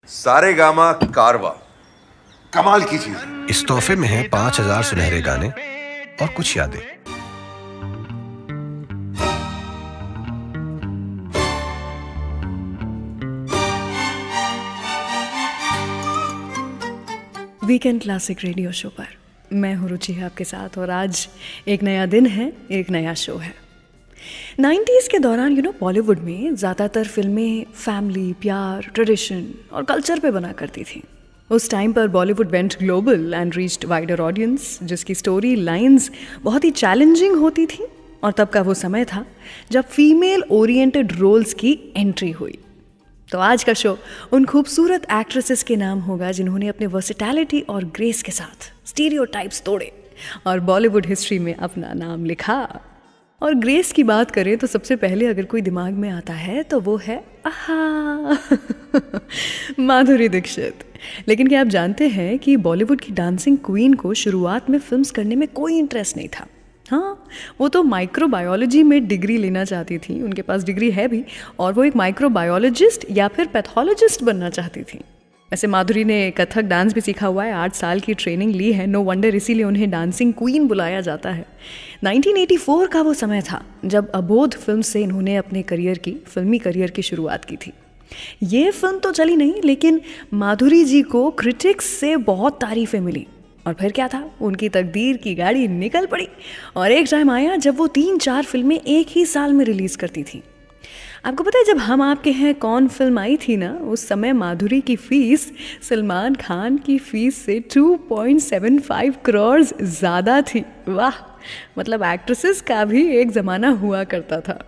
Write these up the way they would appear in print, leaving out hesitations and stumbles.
सारेगामा कारवा कमाल की चीज। इस तोहफे में है 5000 सुनहरे गाने और कुछ यादें। वीकेंड क्लासिक रेडियो शो पर मैं हूँ रुचि आपके साथ और आज एक नया दिन है, एक नया शो है। 90s के दौरान बॉलीवुड में ज़्यादातर फिल्में फैमिली, प्यार, ट्रेडिशन और कल्चर पे बना करती थी। उस टाइम पर Bollywood went global and reached wider audience, जिसकी स्टोरी लाइंस बहुत ही चैलेंजिंग होती थी। और तब का वो समय था जब फीमेल ओरिएंटेड रोल्स की एंट्री हुई। तो आज का शो उन खूबसूरत एक्ट्रेसेस के नाम होगा जिन्होंने अपने वर्सेटैलिटी और ग्रेस के साथ स्टीरियोटाइप्स तोड़े और बॉलीवुड हिस्ट्री में अपना नाम लिखा। और ग्रेस की बात करें तो सबसे पहले अगर कोई दिमाग में आता है तो वो है आहा माधुरी दीक्षित। लेकिन क्या आप जानते हैं कि बॉलीवुड की डांसिंग क्वीन को शुरुआत में फिल्म्स करने में कोई इंटरेस्ट नहीं था। हाँ, वो तो माइक्रोबायोलॉजी में डिग्री लेना चाहती थी, उनके पास डिग्री है भी, और वो एक माइक्रोबायोलॉजिस्ट या फिर पैथोलॉजिस्ट बनना चाहती थी। वैसे माधुरी ने कथक डांस भी सीखा हुआ है, 8 साल की ट्रेनिंग ली है, नो वंडर इसीलिए उन्हें डांसिंग क्वीन बुलाया जाता है। 1984 का वो समय था जब अबोध फिल्म से इन्होंने अपने फिल्मी करियर की शुरुआत की थी। ये फिल्म तो चली नहीं, लेकिन माधुरी जी को क्रिटिक्स से बहुत तारीफें मिली। और फिर क्या था, उनकी तकदीर की गाड़ी निकल पड़ी और एक टाइम आया जब वो 3-4 फिल्में एक ही साल में रिलीज़ करती थी। आपको पता है जब हम आपके हैं कौन फिल्म आई थी ना, उस समय माधुरी की फीस सलमान खान की फीस से 2.75 करोड़ ज़्यादा थी। वाह, मतलब एक्ट्रेसेस का भी एक ज़माना हुआ करता था।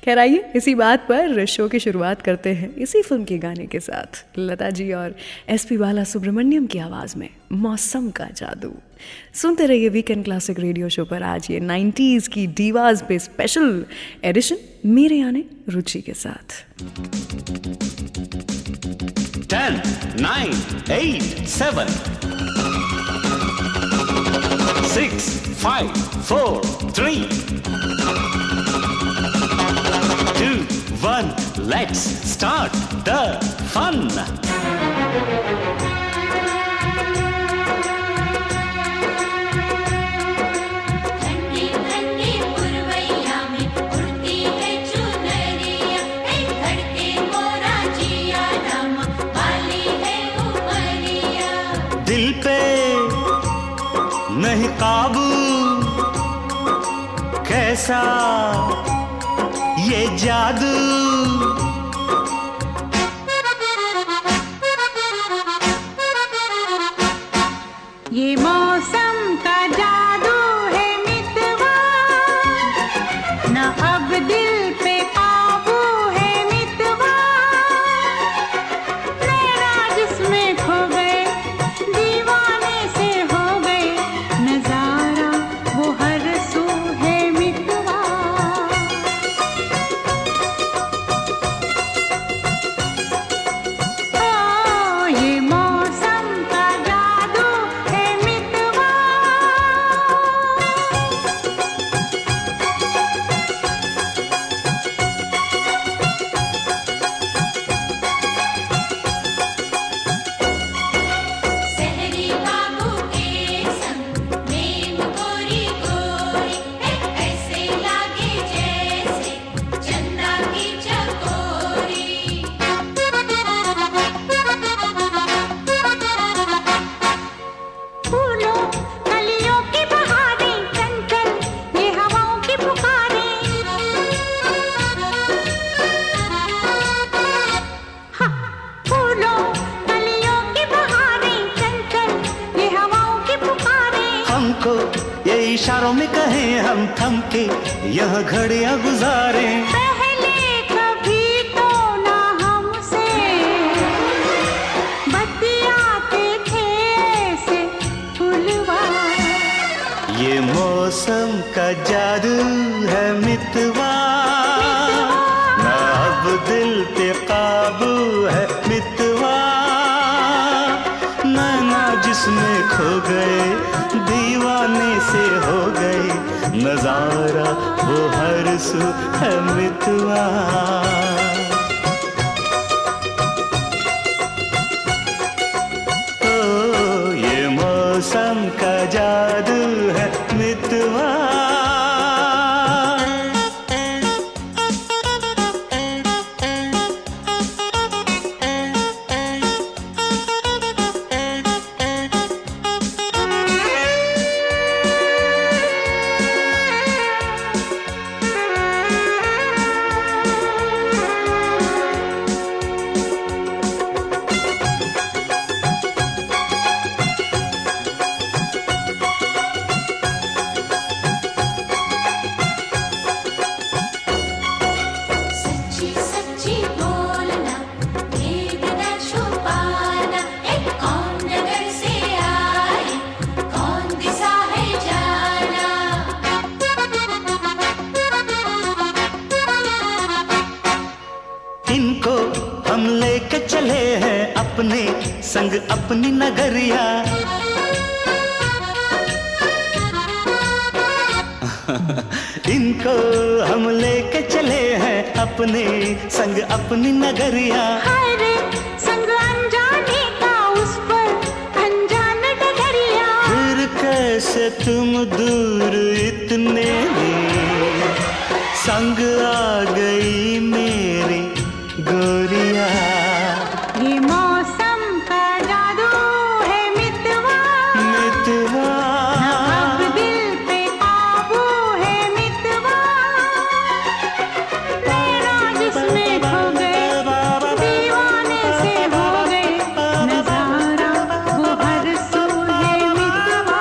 खैर आइए इसी बात पर शो की शुरुआत करते हैं इसी फिल्म के गाने के साथ, लता जी और SP बाला सुब्रमण्यम की आवाज़ में मौसम का जादू। सुनते रहिए वीकेंड क्लासिक रेडियो शो पर आज ये 90s की डीवाज पे स्पेशल एडिशन मेरे यानी रुचि के साथ। 10, 9, 8, 7, 6, 5, 4, 3, 2, 1, let's start the fun. ठंडी ठंडी पुरवैया में उड़ती है चुनरिया, धड़के मोरा जिया राम वाली है उमरिया। दिल पे नहीं काबू, कैसा ये जादू। ये मौसम का जादू है मितवा, न अब दिल पे काबू है मितवा। नैना जिसमें खो गए, दीवाने से हो गए, नजारा वो हर सू है मितवा। ये मौसम का जादू है मितवा। सहरी बाबू के संग प्रेम गोरी गोरी, ऐसे लागे जैसे चंदा की चकोरी। फूलों कलियों की बहारें चंचल, ये हवाओं की पुकारें। हाँ, फूलों कलियों की बहारें चंचल, ये हवाओं की पुकारें। हमको ये इशारों में कहें हम थम के यह घड़ियां गुजारें। पहले कभी तो ना हमसे बतियाते थे ऐसे फूलवा। ये मौसम का जादू है मितवा, ना अब दिल पे काबू है मितवा। नैना जिसमें खो गए, दीवाने से हो गए, नजारा वो हर सू है मितवा। अपने संग अपनी नगरिया। इनको हम लेके चले हैं अपने संग अपनी नगरिया। हाय रे संग अनजाने का उस पर अनजान डगरिया। फिर कैसे तुम दूर इतने संग आ गई मेरी गोरिया। ये मौसम का जादू है मितवा, मितवा अब दिल पे काबू है मितवा। तेरा जिसमें खो गए दीवाने से हो गए नजारा वो हर सू है मितवा।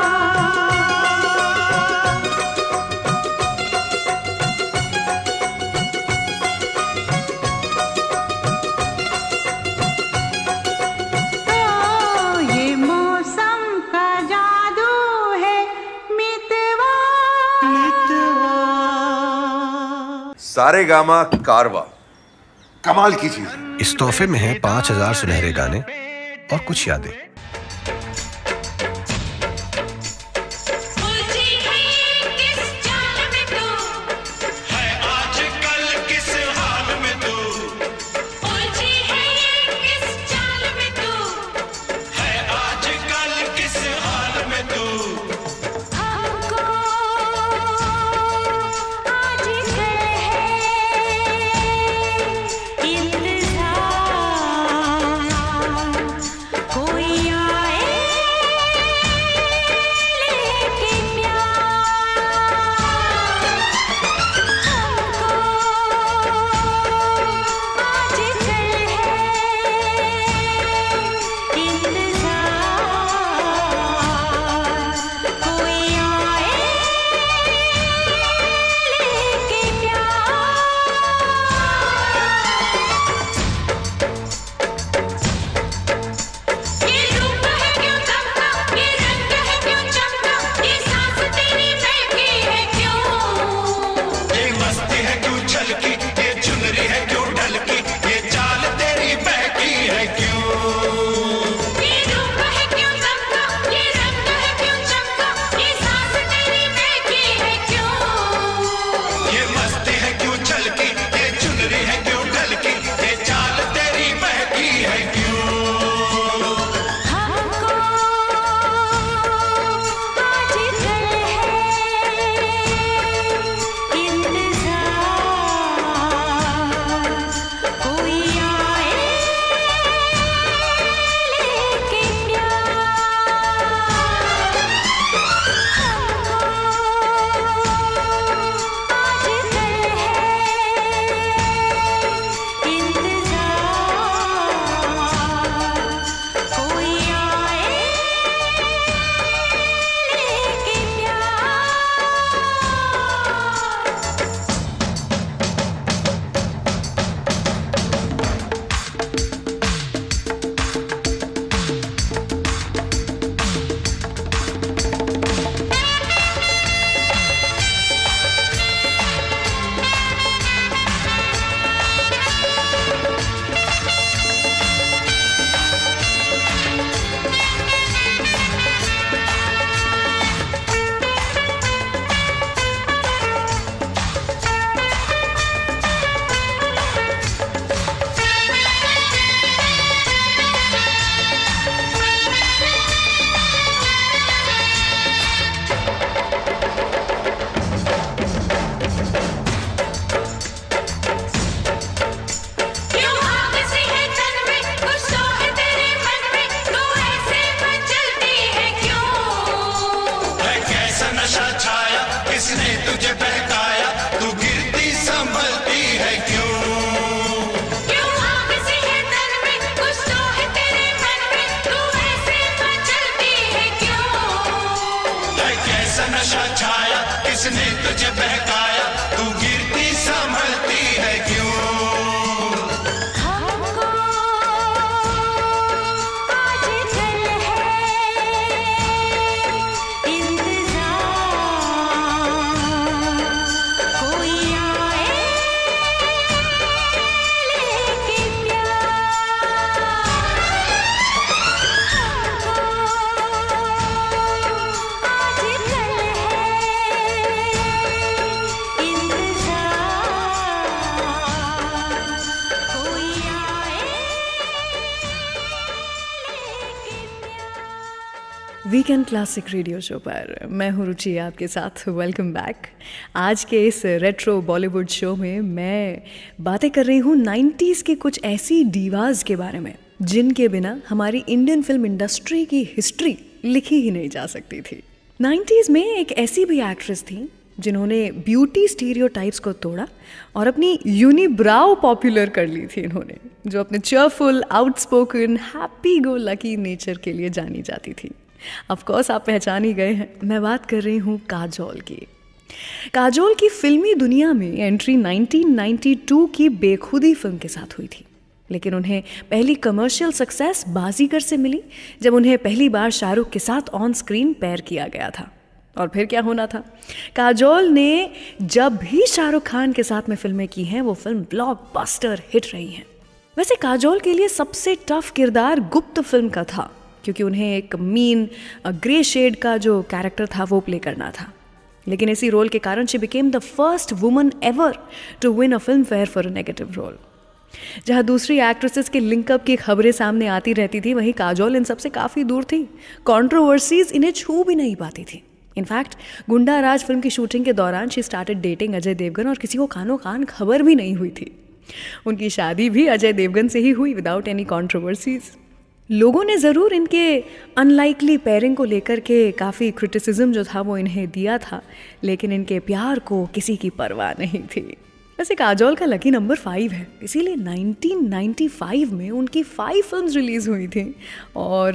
ये मौसम का जादू है मितवा। सारेगामा कारवा कमाल की चीज। इस तोहफे में है 5000 सुनहरे गाने और कुछ यादें। उलझी है किस जाल में तू, है आजकल किस हाल में तू, उलझी है किस जाल में तू, है आजकल किस हाल में तू। हमको आज है इंतजार, कोई वीकेंड क्लासिक रेडियो शो पर मैं हूँ रुचि आपके साथ। Welcome back. आज के इस रेट्रो बॉलीवुड शो में मैं बातें कर रही हूँ 90s के कुछ ऐसी डीवाज के बारे में जिनके बिना हमारी इंडियन फिल्म इंडस्ट्री की हिस्ट्री लिखी ही नहीं जा सकती थी। 90s में एक ऐसी भी एक्ट्रेस थी जिन्होंने ब्यूटी स्टीरियोटाइप्स को तोड़ा और अपनी यूनिब्राउ पॉपुलर कर ली थी इन्होंने, जो अपने cheerful, outspoken, happy go lucky nature के लिए जानी जाती थी। ऑफ कोर्स आप पहचान ही गए हैं, मैं बात कर रही हूँ काजोल की। काजोल की फिल्मी दुनिया में एंट्री 1992 की बेखुदी फिल्म के साथ हुई थी, लेकिन उन्हें पहली कमर्शियल सक्सेस बाजीगर से मिली जब उन्हें पहली बार शाहरुख के साथ ऑन स्क्रीन पेयर किया गया था। और फिर क्या होना था, काजोल ने जब भी शाहरुख खान के साथ में फिल्में की हैं वो फिल्म ब्लॉकबस्टर हिट रही हैं। वैसे काजोल के लिए सबसे टफ किरदार गुप्त फिल्म का था, क्योंकि उन्हें एक मीन ग्रे शेड का जो कैरेक्टर था वो प्ले करना था। लेकिन इसी रोल के कारण she became the first woman ever to win a Filmfare for a negative role. जहाँ दूसरी एक्ट्रेसेस के लिंकअप की खबरें सामने आती रहती थी, वहीं काजोल इन सबसे काफ़ी दूर थी। कंट्रोवर्सीज इन्हें छू भी नहीं पाती थी। इनफैक्ट गुंडा राज फिल्म की शूटिंग के दौरान she started dating Ajay Devgan और किसी को कानो कान खबर भी नहीं हुई थी। उनकी शादी भी अजय देवगन से ही हुई विदाउट एनी कंट्रोवर्सीज। लोगों ने ज़रूर इनके अनलाइकली पेयरिंग को लेकर के काफ़ी क्रिटिसिज्म जो था वो इन्हें दिया था, लेकिन इनके प्यार को किसी की परवाह नहीं थी। वैसे काजोल का लकी नंबर 5 है, इसीलिए 1995 में उनकी 5 फिल्म्स रिलीज़ हुई थी और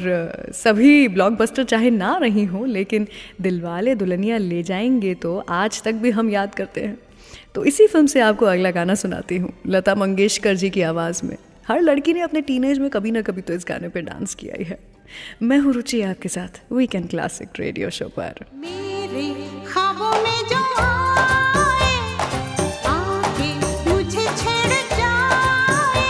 सभी ब्लॉकबस्टर चाहे ना रही हों, लेकिन दिलवाले दुल्हनिया ले जाएंगे तो आज तक भी हम याद करते हैं। तो इसी फिल्म से आपको अगला गाना सुनाती हूँ, लता मंगेशकर जी की आवाज़ में। हर लड़की ने अपने टीनेज में कभी ना कभी तो इस गाने पे डांस किया ही है। मैं हूँ रुचि आपके साथ वीकेंड क्लासिक रेडियो शो पर। मेरे ख्वाबों में जो आए, आके मुझे छेड़ जाए।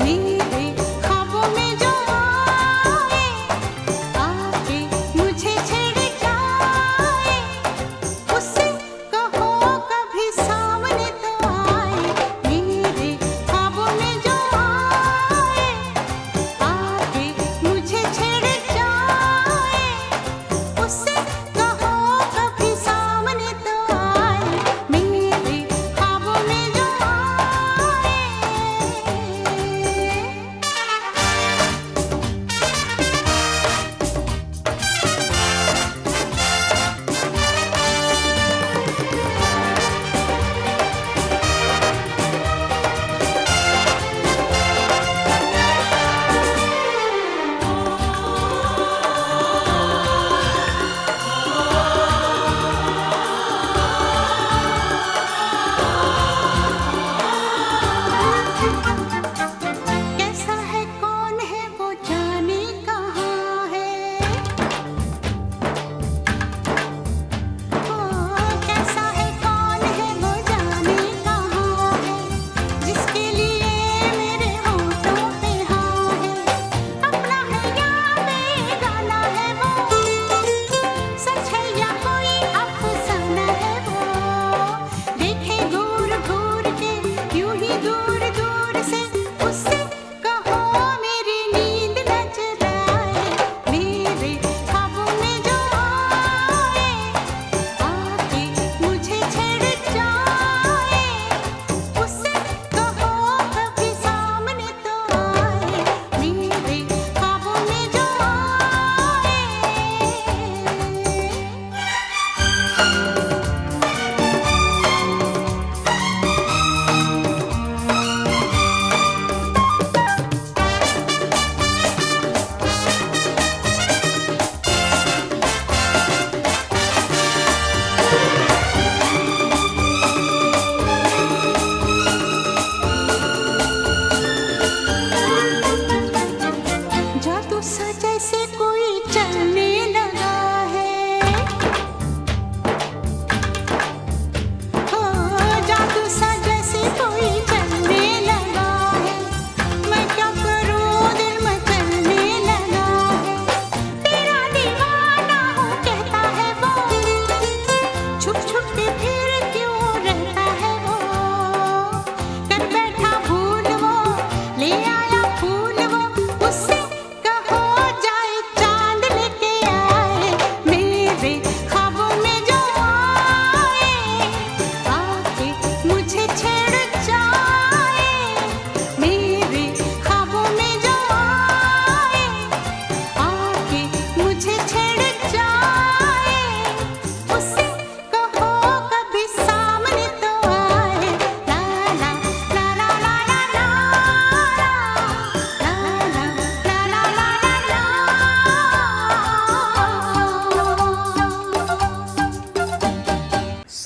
मेरे ख्वाबों में जो आए, आके मुझे छेड़ जाए। उससे कहो कभी सामने तो आए। मेरे ख्वाबों में जो आए, आके मुझे छेड़ जाए। उससे कहो कभी सामने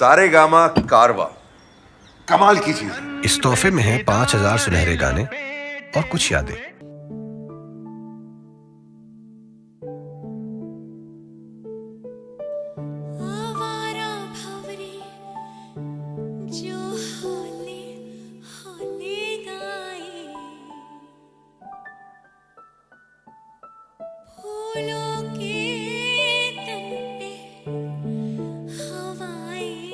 सारेगामा कारवा कमाल की चीज है। इस तोहफे में है 5000 सुनहरे गाने और कुछ यादें। आवारा भंवरे जो होले होले गाए, फूलों के तन पे हवाएं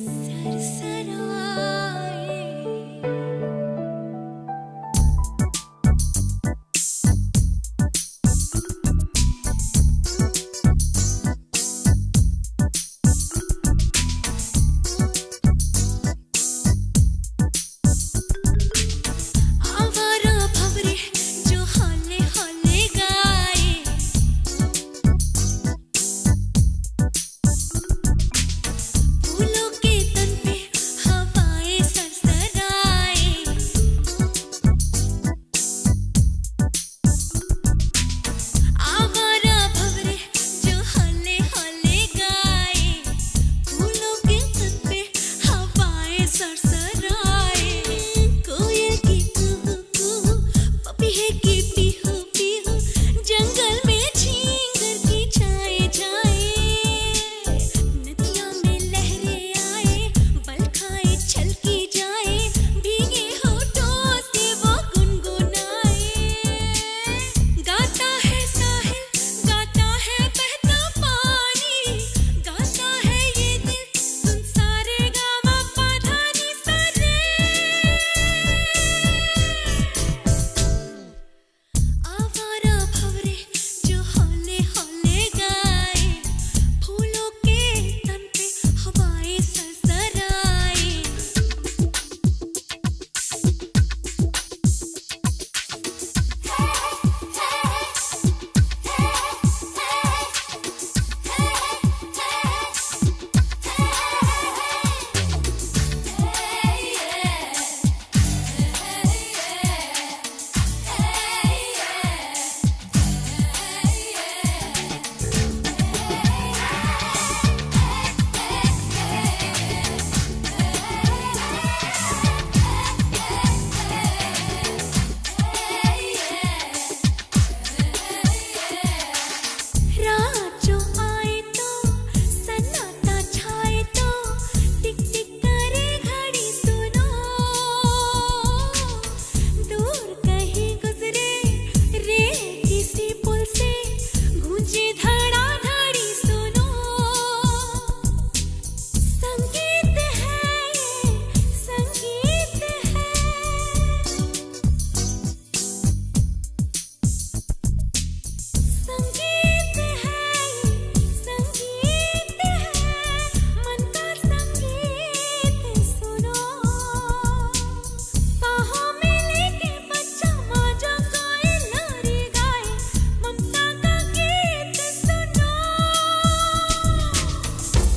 सरसराए। आवारा भंवरे जो होले होले गाए, फूलों के तन पे हवाएं सरसराए। आवारा भंवरे जो होले होले गाए, फूलों के तन पे हवाएं सरसराए। कोयल की कुहू कुहू, पपीहे की पीहू पीहू, जंगल में झींगर की जाए जाए। नदियों में लहरें आए, बल खाए छलकी जाए, भीगे होठों से वो गुनगुनाए। गाता है साहिल, गाता है बहता पानी, गाता है ये दिल, सुन सारेगामा पाधानी सारे। आवारा भंवरे जो होले होले गाए, फूलों के तन पे हवाएं सरसराए। रात जो आए तो सन्नाटा छाए तो, टिक टिक करे घड़ी सुनो। दूर कहीं गुजरे रे किसी पुल से, गूंजे धड़ा धड़ी सुनो। संगीत है ये, संगीत है। संगीत है ये, संगीत है, मन का संगीत सुनो। बाहों में लेके बच्चा माजा गाए, लारी गाए, ममता का गीत सुनो।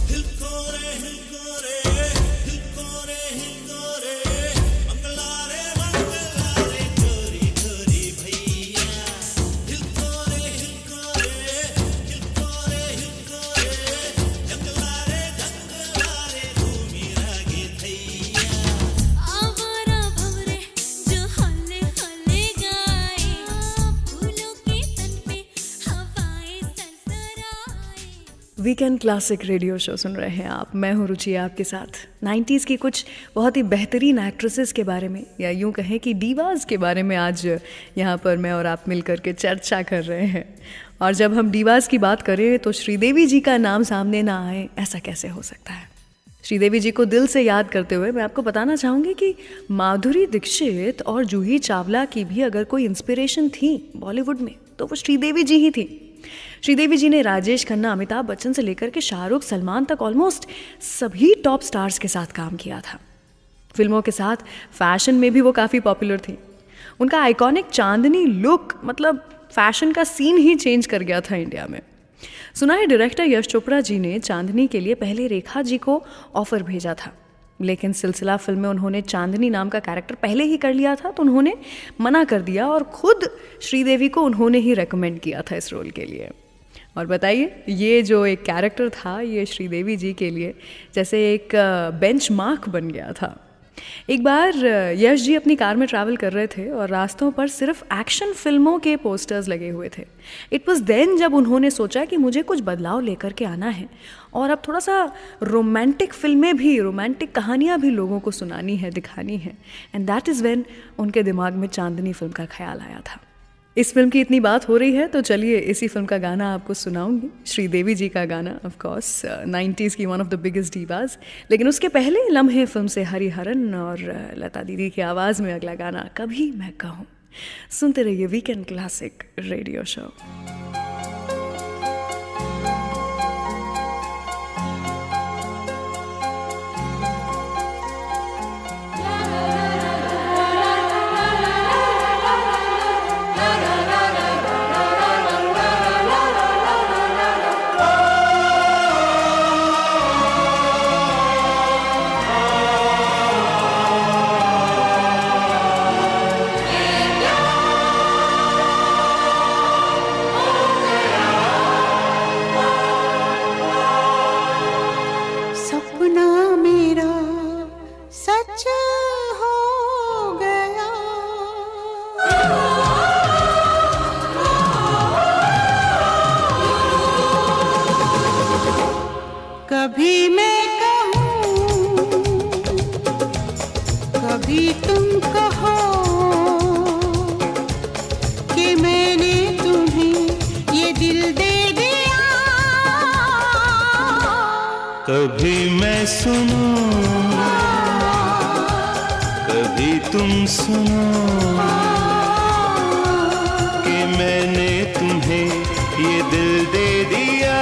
हिलकोरे हिलकोरे हिलकोरे हिलकोरे, मंगलारे मंगलारे गोरी गोरी भैया। हिलकोरे हिलकोरे हिलकोरे हिलकोरे, जंगलारे जंगलारे घूमी रागे भैया। आवारा भंवरे जो होले होले गाए, फूलों के तन पे हवाएं सरसराए। वीकेंड क्लासिक रेडियो शो सुन रहे हैं आप। मैं हूँ रुचि आपके साथ 90s की कुछ बहुत ही बेहतरीन एक्ट्रेसेस के बारे में, या यूँ कहें कि डीवाज के बारे में आज यहाँ पर मैं और आप मिल करके चर्चा कर रहे हैं। और जब हम डीवाज की बात करें तो श्रीदेवी जी का नाम सामने ना आए, ऐसा कैसे हो सकता है। श्रीदेवी जी को दिल से याद करते हुए मैं आपको बताना चाहूँगी कि माधुरी दीक्षित और जूही चावला की भी अगर कोई इंस्पिरेशन थी बॉलीवुड में तो वो श्रीदेवी जी ही थी। श्रीदेवी जी ने राजेश खन्ना, अमिताभ बच्चन से लेकर के शाहरुख, सलमान तक ऑलमोस्ट सभी टॉप स्टार्स के साथ काम किया था। फिल्मों के साथ फैशन में भी वो काफ़ी पॉपुलर थी। उनका आइकॉनिक चांदनी लुक मतलब फैशन का सीन ही चेंज कर गया था इंडिया में। सुना है डायरेक्टर यश चोपड़ा जी ने चांदनी के लिए पहले रेखा जी को ऑफर भेजा था, लेकिन सिलसिला फिल्म में उन्होंने चांदनी नाम का कैरेक्टर पहले ही कर लिया था तो उन्होंने मना कर दिया और खुद श्रीदेवी को उन्होंने ही रेकमेंड किया था इस रोल के लिए। और बताइए, ये जो एक कैरेक्टर था ये श्रीदेवी जी के लिए जैसे एक बेंचमार्क बन गया था। एक बार यश जी अपनी कार में ट्रैवल कर रहे थे और रास्तों पर सिर्फ एक्शन फिल्मों के पोस्टर्स लगे हुए थे। इट वाज देन जब उन्होंने सोचा कि मुझे कुछ बदलाव लेकर के आना है और अब थोड़ा सा रोमांटिक फिल्में भी, रोमांटिक कहानियाँ भी लोगों को सुनानी है, दिखानी है। एंड दैट इज़ व्हेन उनके दिमाग में चांदनी फिल्म का ख्याल आया था। इस फिल्म की इतनी बात हो रही है तो चलिए इसी फिल्म का गाना आपको सुनाऊंगी, श्रीदेवी जी का गाना, ऑफ कोर्स 90s की one of the biggest divas. लेकिन उसके पहले लम्हे फिल्म से हरिहरन और लता दीदी की आवाज़ में अगला गाना कभी मैं कहूँ। सुनते रहिए वीकेंड क्लासिक रेडियो शो। सपना मेरा सच हो गया, कभी मैं कहूँ कभी तुम कहो कि मैंने तुम्हें ये दिल दे दिया। कभी मैं सुनूं, कभी तुम सुनो कि मैंने तुम्हें ये दिल दे दिया।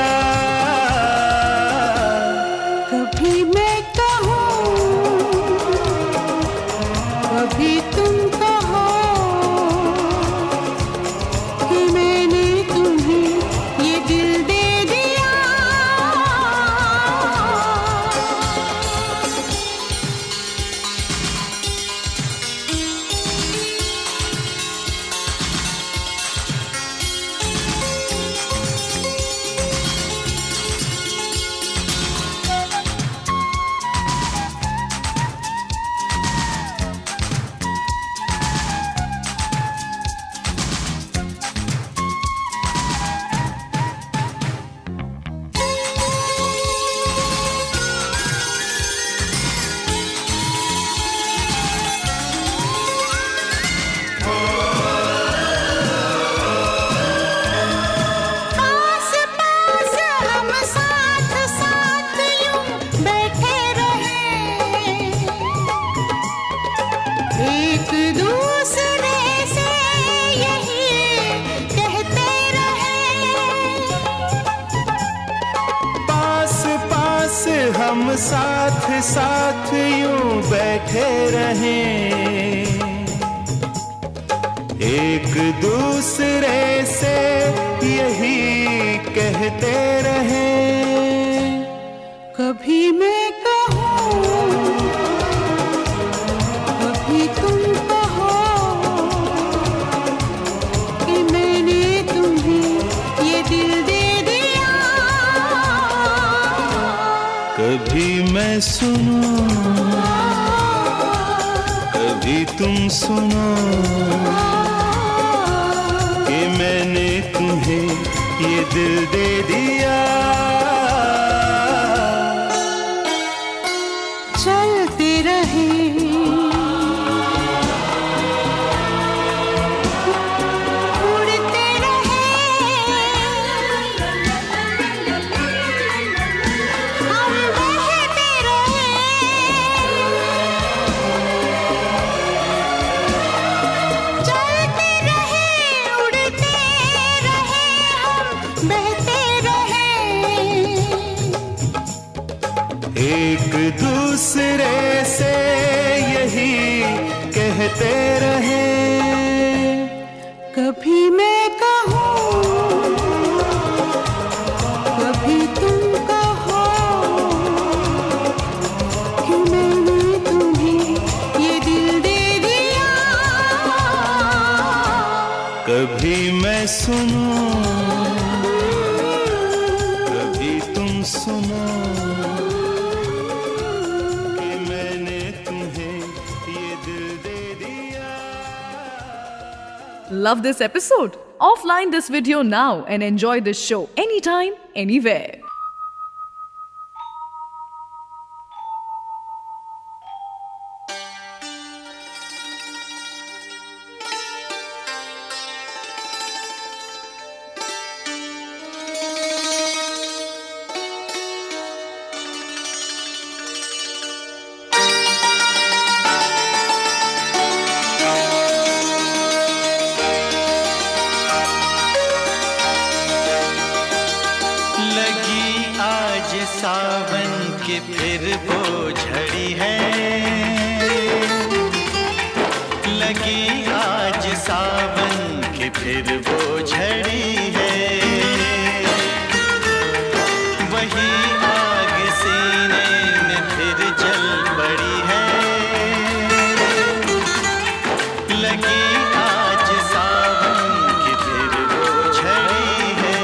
कभी मैं कहूँ कभी तुम कहो कि मैंने तुम्हें ये दिल दे दिया। पास पास हम साथ साथ यूं बैठे रहे, एक दूसरे से यही कहते रहे। पास पास हम साथ साथ यूं बैठे रहें, एक दूसरे से यही कहते रहें। कभी मैं कहूँ कभी तुम कहो कि मैंने तुम्हें ये दिल दे दिया। कभी मैं सुनूं, कभी तुम सुनो कि मैंने तुम्हें ये दिल दे दिया। चलते रहे उड़ते रहे, हम बहते रहे। चलते रहे उड़ते रहे, हम बहते रहे। एक दूसरे से यही कहते रहे। कभी मैं कहूँ कभी तुम कहो कि मैंने तुम्हें ये दिल दे दिया। कभी मैं सुनूं, सुनो कि मैंने तुम्हें ये दिल दे दिया। Love this episode? Offline this video now and enjoy this show anytime, anywhere. लगी आज सावन की फिर वो झड़ी है, लगी आज सावन की फिर वो झड़ी है। वही आग सीने में फिर जल पड़ी है, लगी आज सावन की फिर वो झड़ी है।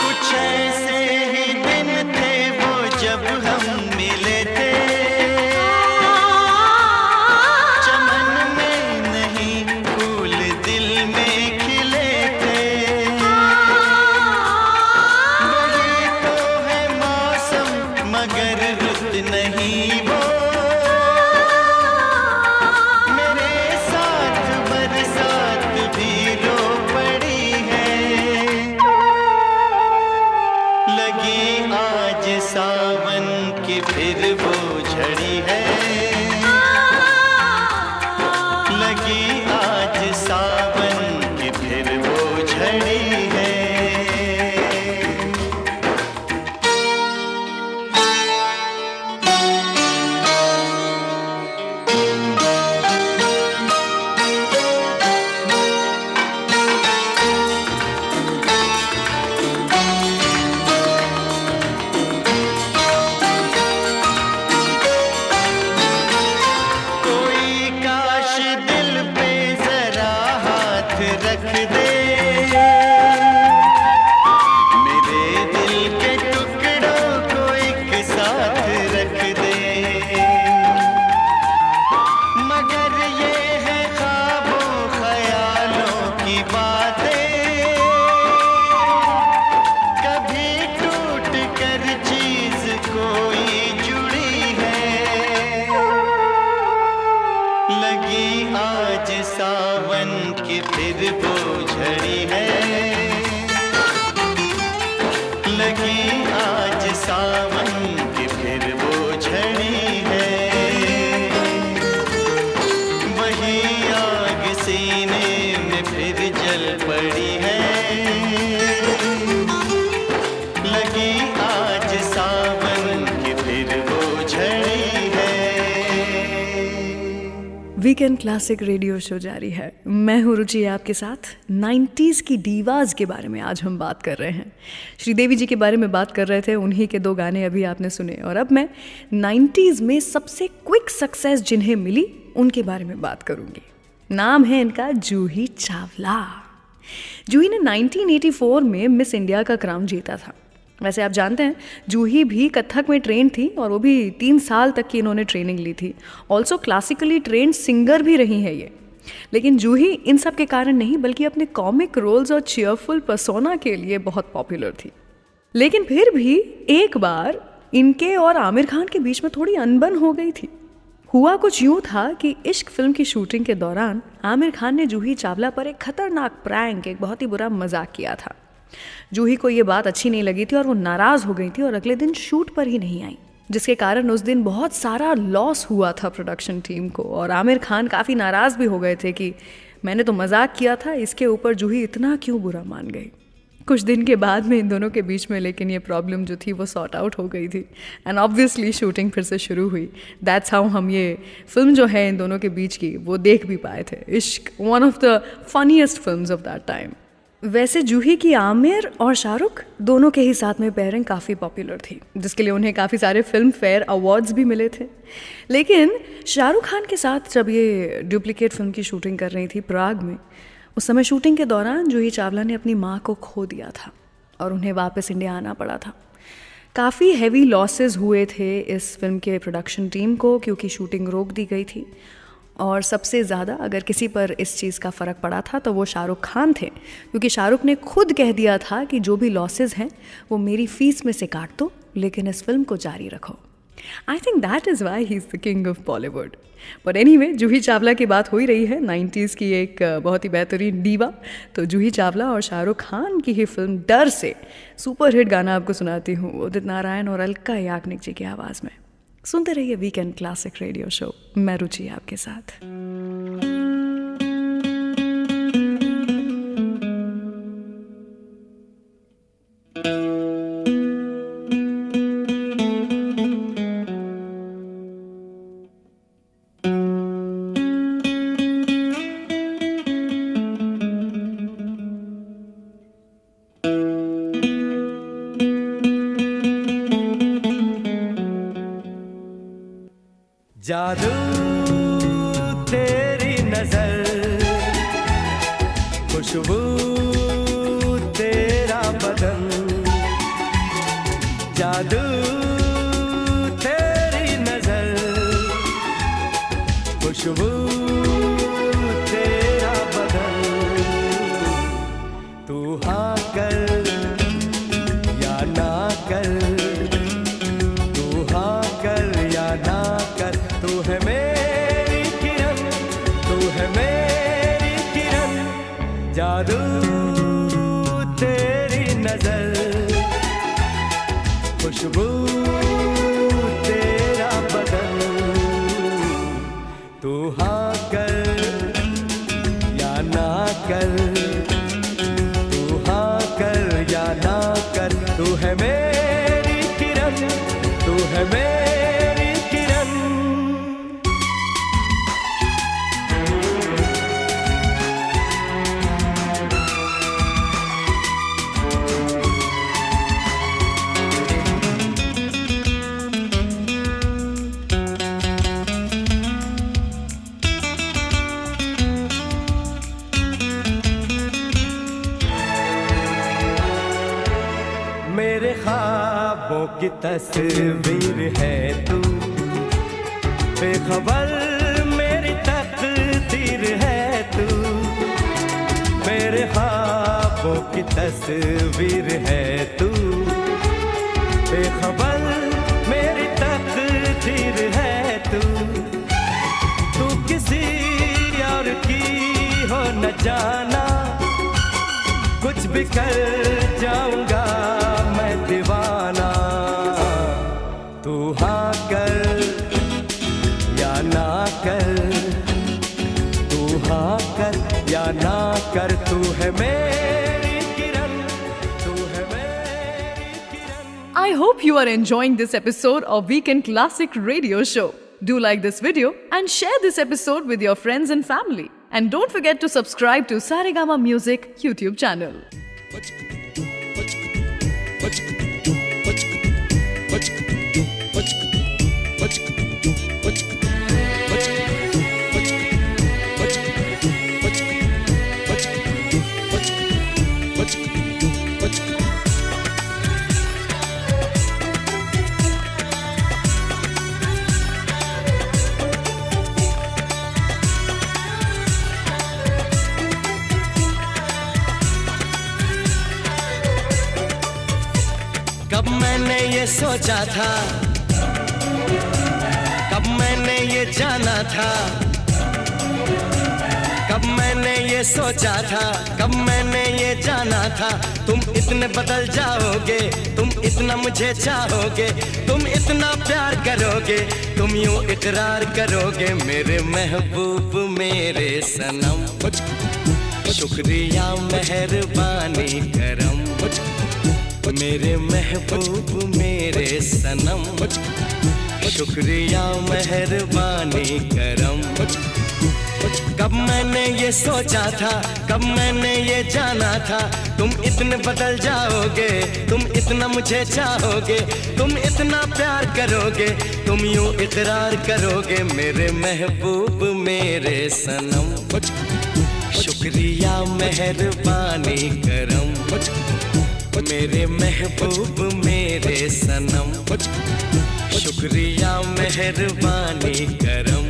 कुछ ऐसे ही दिन थे वो जब हम मिले थे, चमन में नहीं फूल दिल में खिले थे। वही तो है मौसम मगर रुत नहीं वो, मेरे साथ बरसात भी रो पड़ी है। लगी आज सावन की फिर वो झड़ी है, लगी आज सावन की फिर वो झड़ी है। कोई काश दिल पे जरा हाथ रख दे, मेरे दिल के टुकड़ों को एक साथ रख दे। मगर ये है ख्वाबों ख्यालों की बातें, कभी टूट कर चीज कोई जुड़ी है। लगी आज सावन की फिर वो झड़ी है, लगी आज सावन की फिर वो झड़ी है। वही आग सीने में फिर जल पड़ी है, लगी आज सावन की फिर वो झड़ी है। वीकेंड क्लासिक रेडियो शो जारी है। मैं हूँ रुचि आपके साथ। 90s की डीवाज के बारे में आज हम बात कर रहे हैं। श्रीदेवी जी के बारे में बात कर रहे थे, उन्हीं के 2 गाने अभी आपने सुने। और अब मैं 90s में सबसे क्विक सक्सेस जिन्हें मिली उनके बारे में बात करूंगी। नाम है इनका जूही चावला। जूही ने 1984 में मिस इंडिया का क्राउन जीता था। वैसे आप जानते हैं जूही भी कथक में ट्रेन थी और वो भी 3 साल तक की इन्होंने ट्रेनिंग ली थी। ऑल्सो क्लासिकली ट्रेंड सिंगर भी रही हैं ये। लेकिन जूही इन सब के कारण नहीं बल्कि अपने कॉमिक रोल्स और चीयरफुल पर्सोना के लिए बहुत पॉपुलर थी। लेकिन फिर भी एक बार इनके और आमिर खान के बीच में थोड़ी अनबन हो गई थी। हुआ कुछ यूं था कि इश्क फिल्म की शूटिंग के दौरान आमिर खान ने जूही चावला पर एक खतरनाक प्रैंक, एक बहुत ही बुरा मजाक किया था। जूही को ये बात अच्छी नहीं लगी थी और वो नाराज़ हो गई थी और अगले दिन शूट पर ही नहीं आई, जिसके कारण उस दिन बहुत सारा लॉस हुआ था प्रोडक्शन टीम को। और आमिर खान काफ़ी नाराज़ भी हो गए थे कि मैंने तो मजाक किया था, इसके ऊपर जूही इतना क्यों बुरा मान गई। कुछ दिन के बाद में इन दोनों के बीच में लेकिन ये प्रॉब्लम जो थी वो सॉर्ट आउट हो गई थी एंड ऑब्वियसली शूटिंग फिर से शुरू हुई. दैट्स हाउ हम ये फिल्म जो है इन दोनों के बीच की वो देख भी पाए थे. इश्क, one of the funniest films of that time. वैसे जूही की आमिर और शाहरुख दोनों के ही साथ में पेयरिंग काफ़ी पॉपुलर थी, जिसके लिए उन्हें काफ़ी सारे फिल्म फेयर अवार्ड्स भी मिले थे. लेकिन शाहरुख खान के साथ जब ये डुप्लीकेट फिल्म की शूटिंग कर रही थी प्राग में, उस समय शूटिंग के दौरान जूही चावला ने अपनी माँ को खो दिया था और उन्हें वापस इंडिया आना पड़ा था. काफ़ी हैवी लॉसेस हुए थे इस फिल्म के प्रोडक्शन टीम को क्योंकि शूटिंग रोक दी गई थी. और सबसे ज़्यादा अगर किसी पर इस चीज़ का फ़र्क पड़ा था तो वो शाहरुख खान थे, क्योंकि शाहरुख ने खुद कह दिया था कि जो भी लॉसेस हैं वो मेरी फ़ीस में से काट दो, लेकिन इस फिल्म को जारी रखो. I think that is why he is the king of Bollywood. But anyway, Juhi Chawla की बात हो ही रही है, 90s की एक बहुत ही बेहतरीन डीवा. तो जूही चावला और शाहरुख खान की ही फिल्म डर से सुपर हिट गाना आपको सुनाती हूँ, उदित नारायण और अलका याग्निक जी की आवाज़ में. सुनते रहिए वीकेंड क्लासिक रेडियो शो. मैं रुचि आपके साथ. जादू तेरी नजर, खुशबू तेरा बदन, जादू तेरी नजर, खुशबू तेरा बदन. तू हाँ कर या ना कर, तू हाँ कर या ना कर, तू है मेरी किरण, तू है मेरी किरण. जादू तेरी नजर, खुशबू तेरा बदन. तू हाँ कर या ना कर, तू हाँ कर या ना कर, तू है मेरी किरण, तू है मेरी किरण. मेरे ख्वाबों की तस्वीर है तू, बेखबर मेरी तकदीर है तू. मेरे ख्वाबों की तस्वीर है तू, बेखबर मेरी तकदीर है तू. तू किसी और की हो न जाना, कुछ भी कर जाऊंगा मैं दीवाना. तू हाँ कर या ना कर, तू हाँ कर या ना कर, तू है मेरी किरण, तू है मेरी किरण. I hope you are enjoying this episode of Weekend Classic Radio Show. Do like this video and share this episode with your friends and family. And don't forget to subscribe to Saregama Music YouTube channel. कब मैंने ये सोचा था, कब मैंने ये जाना था, कब मैंने ये सोचा था, कब मैंने ये जाना था. तुम इतने बदल जाओगे, तुम इतना मुझे चाहोगे, तुम इतना प्यार करोगे, तुम यूं इकरार करोगे मेरे महबूब मेरे सनम. शुक्रिया मेहरबानी करम मेरे महबूब मेरे सनम, शुक्रिया मेहरबानी करम। कब मैंने ये सोचा था, कब मैंने ये जाना था, तुम इतने बदल जाओगे, तुम इतना मुझे चाहोगे, तुम इतना प्यार करोगे, तुम यूं इकरार करोगे मेरे महबूब मेरे सनम। शुक्रिया मेहरबानी करम मेरे महबूब मेरे सनम, शुक्रिया मेहरबानी करम।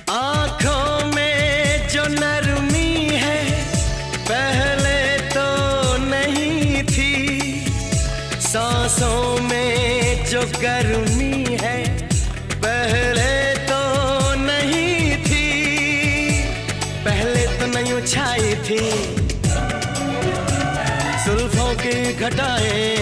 आँखों में जो नरमी है पहले तो नहीं थी, सांसों में जो गर्मी है पहले तो नहीं थी, पहले तो नहीं छाई थी जुल्फों की घटाएं,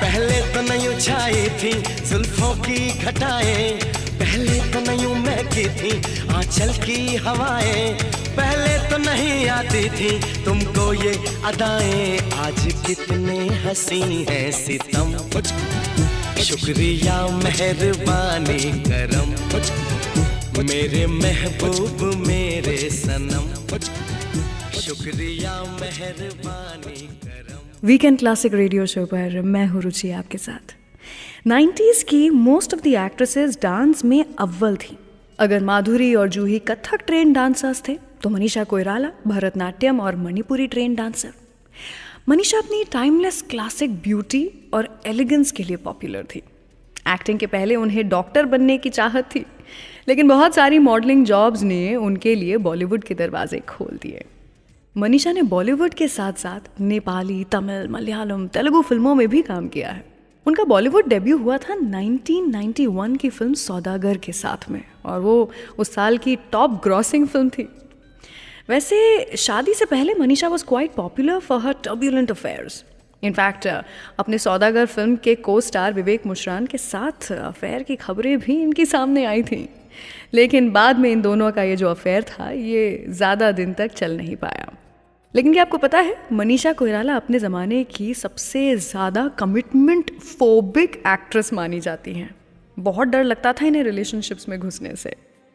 पहले तो नहीं छाई थी जुल्फों की घटाएं, पहले तो नहीं महकी थी आंचल की हवाएं, पहले तो नहीं आती थी तुमको ये अदाएं, आज कितने हंसी है सितम। शुक्रिया मेहरबानी करम मेरे महबूब मेरे सनम, शुक्रिया मेहरबानी करम। वीकेंड क्लासिक रेडियो शो पर मैं हूँ रुचि आपके साथ। 90s की most of the actresses dance में अव्वल थी। अगर माधुरी और जूही कथक ट्रेन डांसर्स थे तो मनीषा कोइराला भरतनाट्यम और मणिपुरी ट्रेन डांसर। मनीषा अपनी टाइमलेस क्लासिक ब्यूटी और एलिगेंस के लिए पॉपुलर थी। एक्टिंग के पहले उन्हें डॉक्टर बनने की चाहत थी, लेकिन बहुत सारी मॉडलिंग जॉब्स ने उनके लिए बॉलीवुड के दरवाजे खोल दिए। मनीषा ने बॉलीवुड के साथ साथ नेपाली, तमिल, मलयालम, तेलुगु फिल्मों में भी काम किया है। उनका बॉलीवुड डेब्यू हुआ था 1991 की फिल्म सौदागर के साथ में, और वो उस साल की टॉप ग्रॉसिंग फिल्म थी। वैसे शादी से पहले Manisha was quite popular for her turbulent affairs. In fact अपने सौदागर फिल्म के को स्टार विवेक मुशरान के साथ अफेयर की खबरें भी इनकी सामने आई थीं, लेकिन बाद में इन दोनों का ये जो अफेयर था ये ज़्यादा दिन तक चल नहीं पाया। लेकिन क्या आपको पता है, मनीषा कोइराला अपने ज़माने की सबसे ज़्यादा कमिटमेंट फोबिक एक्ट्रेस मानी जाती हैं। बहुत डर लगता था इन्हें रिलेशनशिप्स में घुसने से।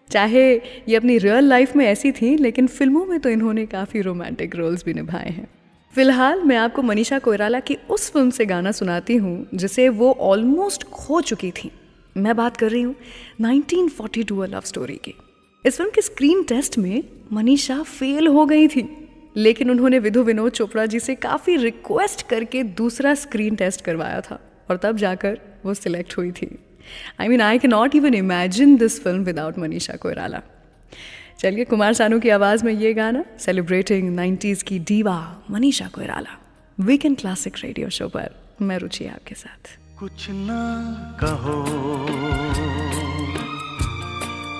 चाहे ये अपनी रियल लाइफ में ऐसी थी, लेकिन फिल्मों में तो इन्होंने काफ़ी रोमांटिक रोल्स भी निभाए हैं। फिलहाल मैं आपको मनीषा कोइराला की उस फिल्म से गाना सुनाती हूँ जिसे वो ऑलमोस्ट खो चुकी थी। मैं बात कर रही हूँ 1942 अ लव स्टोरी की। इस फिल्म के स्क्रीन टेस्ट में मनीषा फेल हो गई थी, लेकिन उन्होंने विधु विनोद चोपड़ा जी से काफ़ी रिक्वेस्ट करके दूसरा स्क्रीन टेस्ट करवाया था, और तब जाकर वो सिलेक्ट हुई थी। I mean, I cannot even imagine this film without Manisha Koirala. चलिए कुमार सानू की आवाज़ में ये गाना सेलिब्रेटिंग 90s की diva Manisha Koirala, weekend classic radio show पर मैं रुचि आपके साथ। कुछ ना कहो,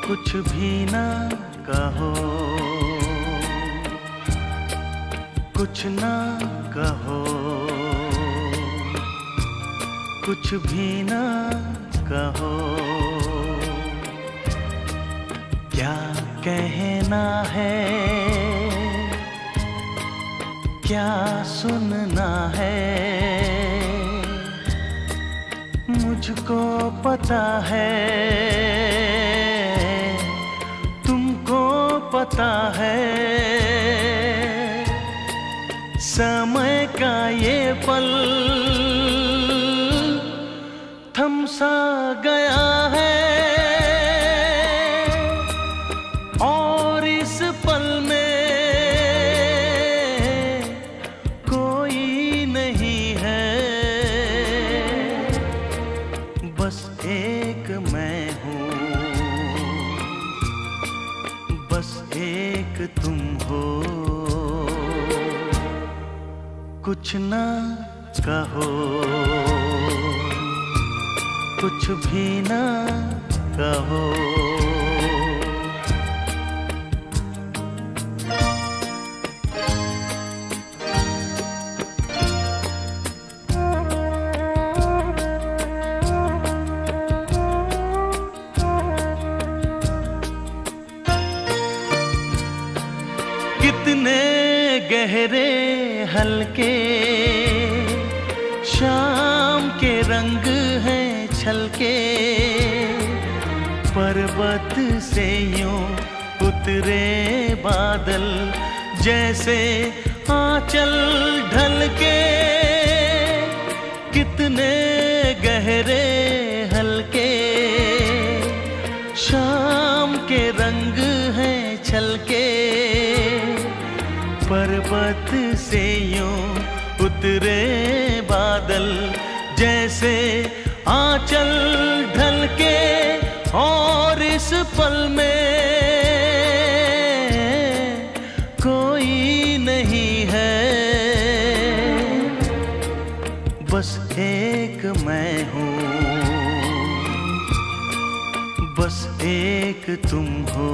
कुछ भी ना कहो, कुछ ना कहो, कुछ भी ना कहो, क्या कहना है, क्या सुनना है, मुझको पता है, तुमको पता है। समय का ये पल थम सा गया है और इस पल में कोई नहीं है, बस एक मैं हूँ, बस एक तुम हो। कुछ ना कहो, कुछ भी ना कहो। कितने गहरे हल्के शाम के रंग हैं छलके, पर्वत से यूं उतरे बादल जैसे आंचल ढलके। कितने गहरे हल्के शाम के रंग हैं छलके, पर्वत से यूं उतरे बादल जैसे आंचल ढलके। और इस पल में कोई नहीं है, बस एक मैं हूँ, बस एक तुम हो।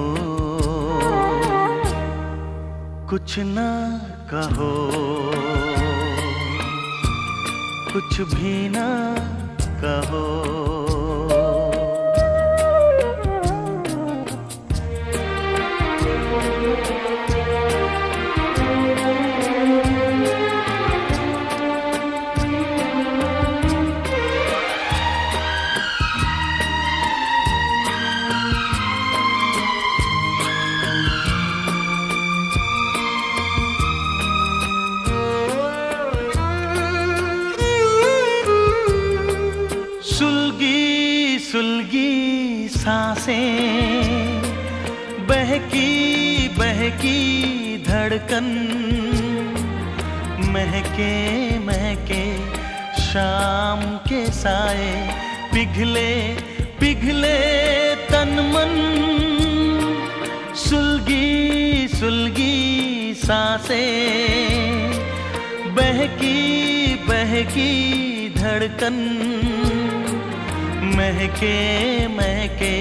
कुछ ना कहो, कुछ भी ना कहो। सुलगी सुलगी सांसें, बहकी बहकी धड़कन, महके महके शाम के साए, पिघले पिघले तन मन। सुलगी सुलगी सांसें, बहकी बहकी धड़कन, महके महके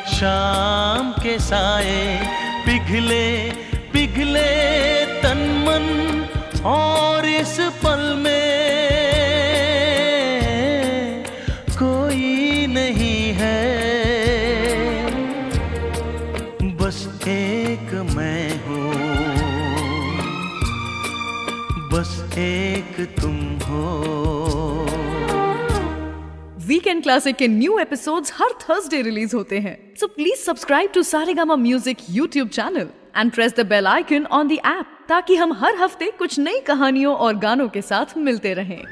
शाम के साए, पिघले पिघले तन मन। और इस पल में कोई नहीं है, बस एक मैं हूँ, बस एक तुम हो। वीकेंड क्लासिक के न्यू एपिसोड्स हर थर्सडे रिलीज होते हैं, so please subscribe to Saregama music YouTube channel and press the bell icon on the app, ताकि हम हर हफ्ते कुछ नई कहानियों और गानों के साथ मिलते रहें।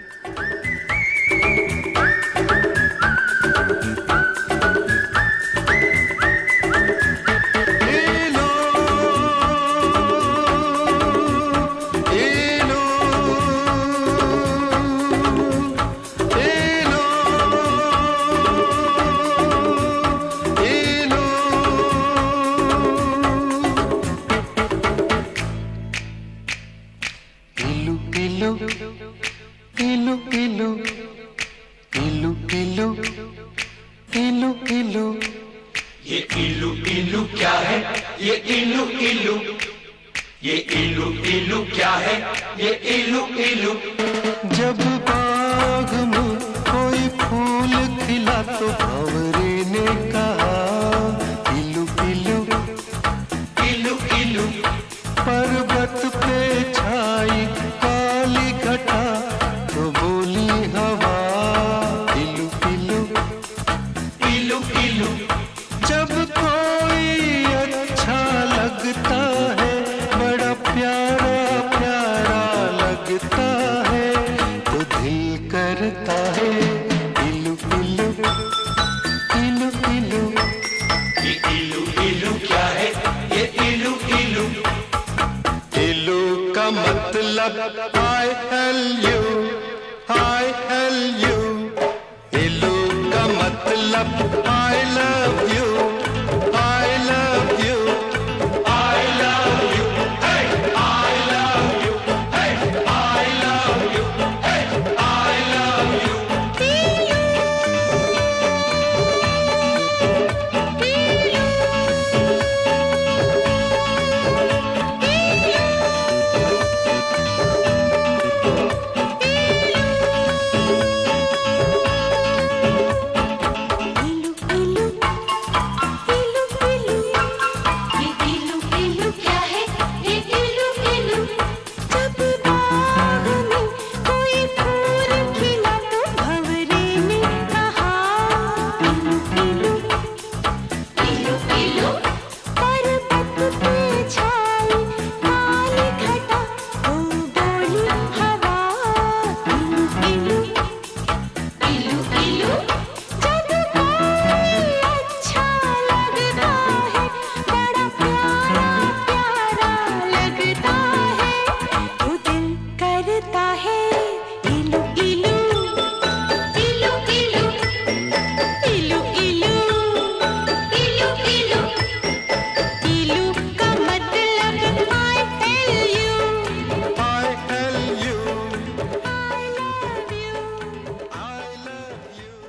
ये इलू इलू क्या है? ये इलू इलू, ये इलू इलू क्या है? ये इलू इलू। जब बाग में कोई फूल खिला तो भंवरे ने कहा इलू इलू इलू इलू। पर्वत पे छाई काली घटा तो बोली हवा इलू इलू इलू इलू। जब कोई अच्छा लगता है, बड़ा प्यारा प्यारा लगता मतलब I L U इलू का मतलब I love you I love you I love you, hey, I love you, hey, I love you, hey, I love you. ये इलू इलू क्या है ये इलू इलू जब बाग में कोई फूल खिला तो भंवरे ने कहा इलू इलू इलू इलू पर्वत पे छाई काली घटा वो बोली हवा इलू इलू इलू इलू जब कोई अच्छा लगता है बड़ा प्यारा प्यारा लगता है तो दिल करता है इलू इलू इलू इलू इलू इलू इलू इलू इलू का मतलब I tell you I L U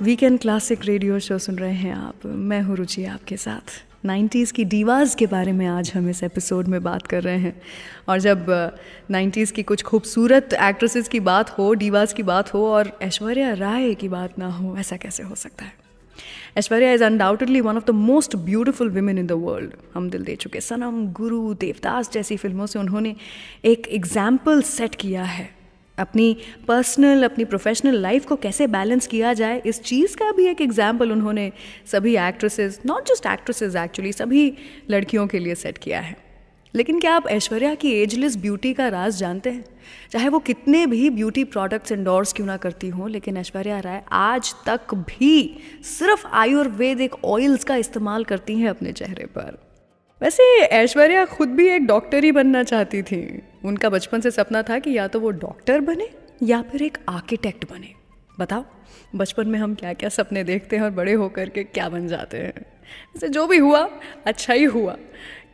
weekend classic radio show सुन रहे हैं आप। मैं हूँ रुचि आपके साथ। 90s की डीवाज के बारे में आज हम इस एपिसोड में बात कर रहे हैं। और जब 90s की कुछ खूबसूरत एक्ट्रेसेस की बात हो, डीवाज की बात हो और ऐश्वर्या राय की बात ना हो, ऐसा कैसे हो सकता है? Aishwarya is undoubtedly one of the most beautiful women in the world. हम दिल दे चुके सनम, गुरु, देवदास जैसी फिल्मों से उन्होंने एक एग्जाम्पल सेट किया है। अपनी पर्सनल, अपनी प्रोफेशनल लाइफ को कैसे बैलेंस किया जाए, इस चीज़ का भी एक एग्जाम्पल उन्होंने सभी actresses, not just actresses actually, सभी लड़कियों के लिए सेट किया है। लेकिन क्या आप ऐश्वर्या की एजलेस ब्यूटी का राज जानते हैं? चाहे वो कितने भी ब्यूटी प्रोडक्ट्स एंडोर्स क्यों ना करती हों, लेकिन ऐश्वर्या राय आज तक भी सिर्फ आयुर्वेदिक ऑयल्स का इस्तेमाल करती हैं अपने चेहरे पर। वैसे ऐश्वर्या खुद भी एक डॉक्टर ही बनना चाहती थी। उनका बचपन से सपना था कि या तो वो डॉक्टर बने या फिर एक आर्किटेक्ट बने। बताओ, बचपन में हम क्या क्या सपने देखते हैं और बड़े होकर के क्या बन जाते हैं। वैसे जो भी हुआ अच्छा ही हुआ।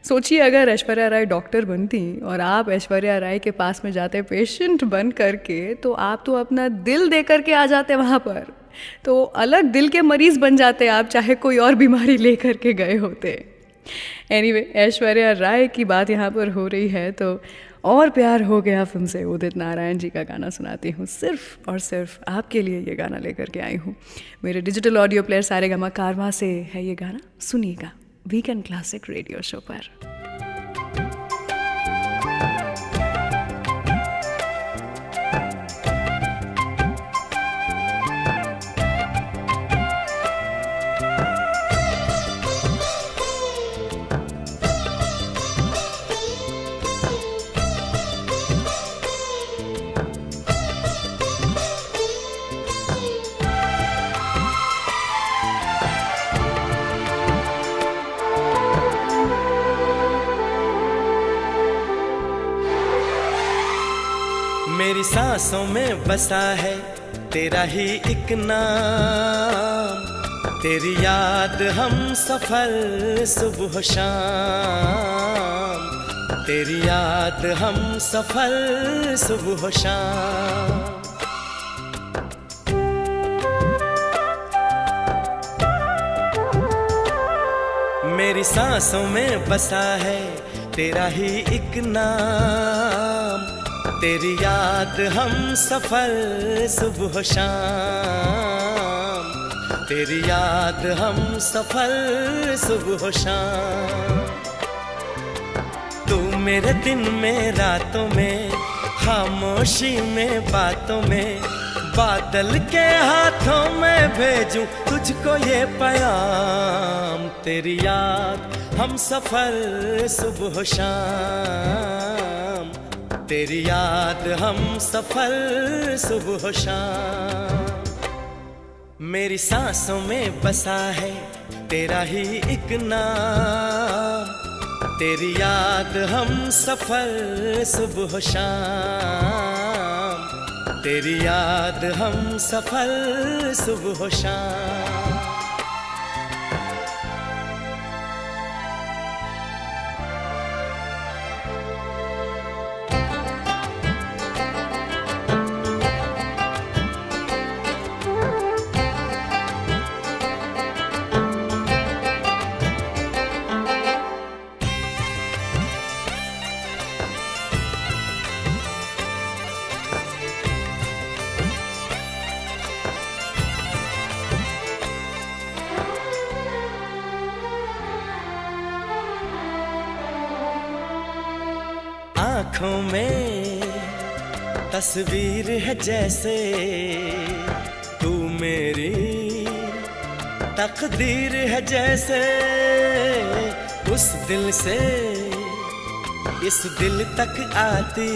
सोचिए, अगर ऐश्वर्या राय डॉक्टर बनती और आप ऐश्वर्या राय के पास में जाते पेशेंट बन करके, तो आप तो अपना दिल दे करके आ जाते वहाँ पर, तो अलग दिल के मरीज़ बन जाते आप, चाहे कोई और बीमारी ले करके गए होते। एनीवे, ऐश्वर्या राय की बात यहाँ पर हो रही है तो और प्यार हो गया फिल्म से उदित नारायण जी का गाना सुनाती हूँ। सिर्फ और सिर्फ आपके लिए ये गाना लेकर के आई हूँ। मेरे डिजिटल ऑडियो प्लेयर सारेगामा कारवां से है ये गाना, सुनिएगा वीकेंड क्लासिक रेडियो शो पर। मेरी सांसों में बसा है तेरा ही एक नाम, तेरी याद हम सफर सुबह शाम, तेरी याद हम सफर सुबह शाम। मेरी सांसों में बसा है तेरा ही एक नाम, तेरी याद हम सफर सुबह शाम, तेरी याद हम सफर सुबह शाम। तू मेरे दिन में रातों में, खामोशी में बातों में, बादल के हाथों में भेजूं तुझको ये पैगाम, तेरी याद हम सफर सुबह शाम, तेरी याद हम सफर सुबह शाम। मेरी सांसों में बसा है तेरा ही एक नाम, तेरी याद हम सफर सुबह शाम, तेरी याद हम सफर सुबह शाम। आँखों में तस्वीर है जैसे तू मेरी तकदीर है जैसे, उस दिल से इस दिल तक आती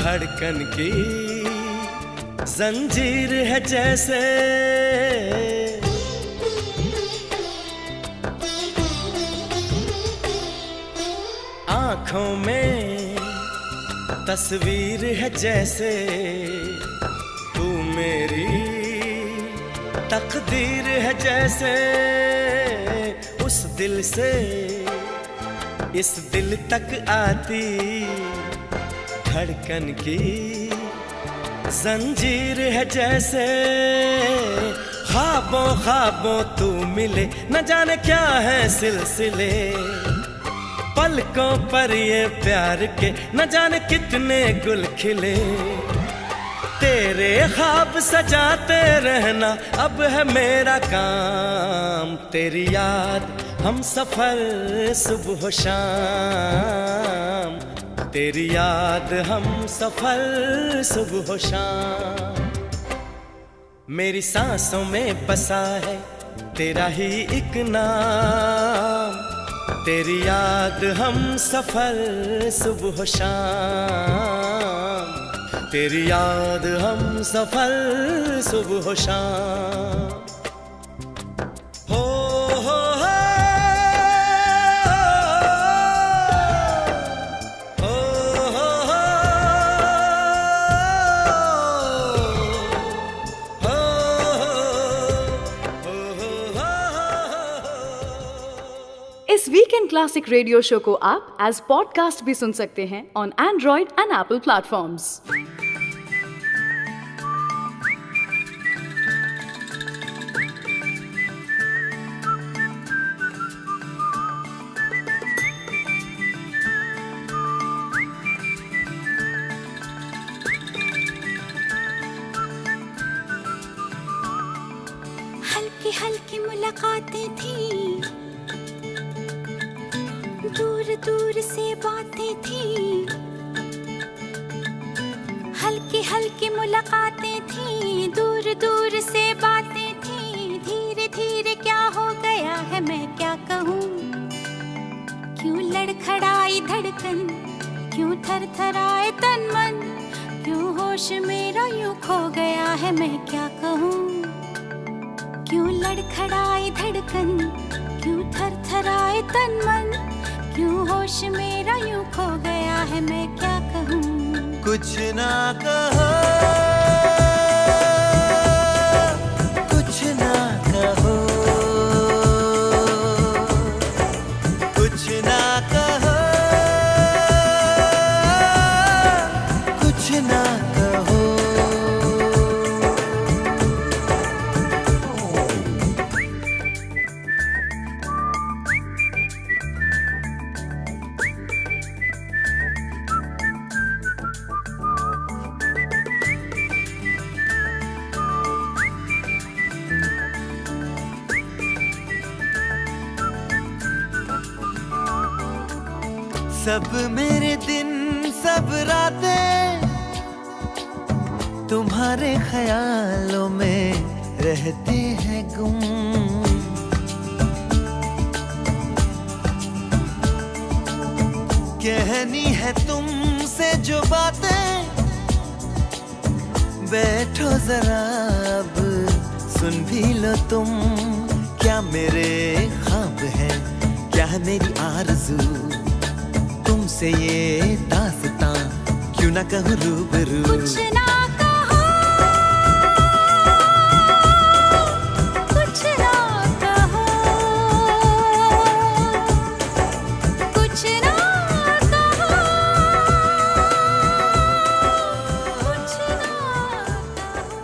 धड़कन की जंजीर है जैसे। आँखों में तस्वीर है जैसे तू मेरी तकदीर है जैसे, उस दिल से इस दिल तक आती धड़कन की जंजीर है जैसे। ख्वाबों ख्वाबों तू मिले न जाने क्या है सिलसिले, पलकों पर ये प्यार के न जाने कितने गुल खिले। तेरे ख्वाब सजाते रहना अब है मेरा काम, तेरी याद हम सफर सुबह शाम, तेरी याद हम सफर सुबह शाम। मेरी सांसों में बसा है तेरा ही एक नाम, तेरी याद हम सफर सुबह शाम, तेरी याद हम सफर सुबह शाम। हो हो हो हो इस वीकेंड क्लासिक रेडियो शो को आप एज पॉडकास्ट भी सुन सकते हैं on Android and Apple platforms. हल्की हल्की मुलाकातें थी, दूर दूर से बातें थी, हल्की हल्की मुलाकातें थी, दूर दूर से बातें थी। धीरे धीरे क्या हो गया है मैं क्या कहूँ, क्यों लड़खड़ाई धड़कन, क्यों थरथराए तन मन, क्यों होश मेरा यूं खो गया है मैं क्या कहूँ। क्यों लड़खड़ाई धड़कन, क्यों थरथराए तन मन, क्यों होश मेरा यूं खो गया है मैं क्या कहूँ। कुछ ना कहो, कुछ ना कहो, कुछ ना कहो, कुछ ना कहो। सब मेरे दिन सब रातें तुम्हारे ख्यालों में रहते हैं गुम। कहनी है तुमसे जो बातें, बैठो जरा अब सुन भी लो तुम। क्या मेरे ख्वाब हैं, क्या है मेरी आरज़ू, तुमसे ये दास्तां क्यों ना कहूँ रूबरू। कुछ ना कहो, कुछ ना कहो, कुछ ना कहो, कुछ ना कहो।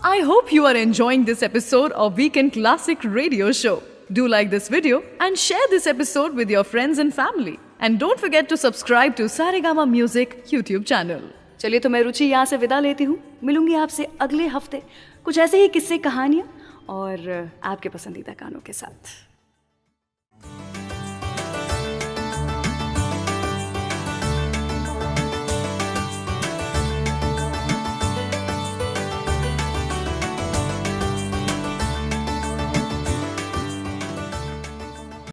I hope you are enjoying this episode of Weekend Classic Radio Show. Do like this video and share this episode with your friends and family. And don't forget to subscribe to Saregama Music YouTube channel. चलिए तो मैं रुचि यहाँ से विदा लेती हूँ। मिलूंगी आपसे अगले हफ्ते कुछ ऐसे ही किस्से, कहानियाँ और आपके पसंदीदा गानों के साथ।